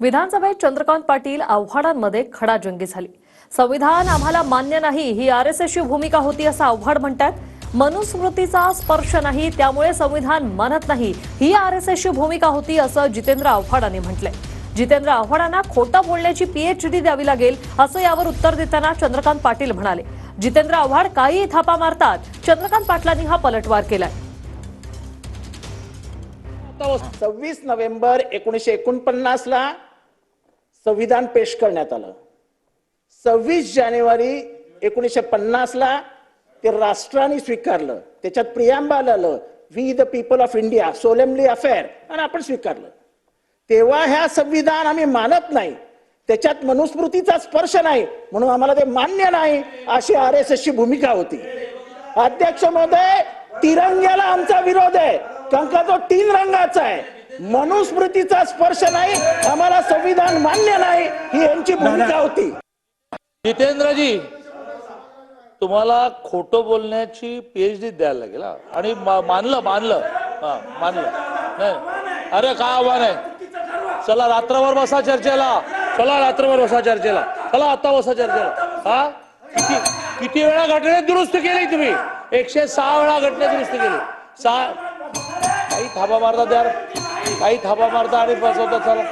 विधानसभेत चंद्रकांत पाटील आव्हाडांमध्ये खडाजंगी झाली। संविधान आम्हाला मान्य नाही ही आरएसएसची भूमिका होती असं आव्हाड म्हणतात। मनुस्मृतीचा स्पर्श नाही त्यामुळे संविधान मानत नाही ही आरएसएसची भूमिका होती असं जितेंद्र आव्हाडांनी म्हटलंय। जितेंद्र आव्हाडांना खोटं बोलण्याची पीएचडी द्यावी लागेल असं यावर उत्तर देताना चंद्रकांत पाटील म्हणाले। जितेंद्र आव्हाड काही थापा मारतात, चंद्रकांत पाटलांनी हा पलटवार केलाय। 26 नोव्हेंबर 1949 ला संविधान पेश करण्यात आलं। 26 जानेवारी 1950 ला ते राष्ट्राने स्वीकारलं। त्याच्यात प्रियांबल आलं, we the people of India solemnly affirm, आणि आपण स्वीकारलं। तेव्हा ह्या संविधान आम्ही मानत नाही, त्याच्यात मनुस्मृतीचा स्पर्श नाही म्हणून आम्हाला ते मान्य नाही अशी आरएसएसची भूमिका होती। अध्यक्ष महोदय, तिरंग्याला आमचा विरोध आहे, कारण का तो 3 रंगाचा आहे। मनुस्मृतीचा स्पर्श नाही, आम्हाला संविधान मान्य नाही ही यांची भूमिका होती। जितेंद्रजी, तुम्हाला खोटं बोलण्याची पीएचडी द्यायला लागेल आणि मानलं नाही। अरे काय आव्हान आहे, चला रात्रभर बसा चर्चेला, चला आता बसा चर्चेला। हा किती वेळा घटना दुरुस्त केली तुम्ही? 106 वेळा घटना दुरुस्त केली। काही थापा मारतात यार, काही थापा मारता आणि बसवतात। चला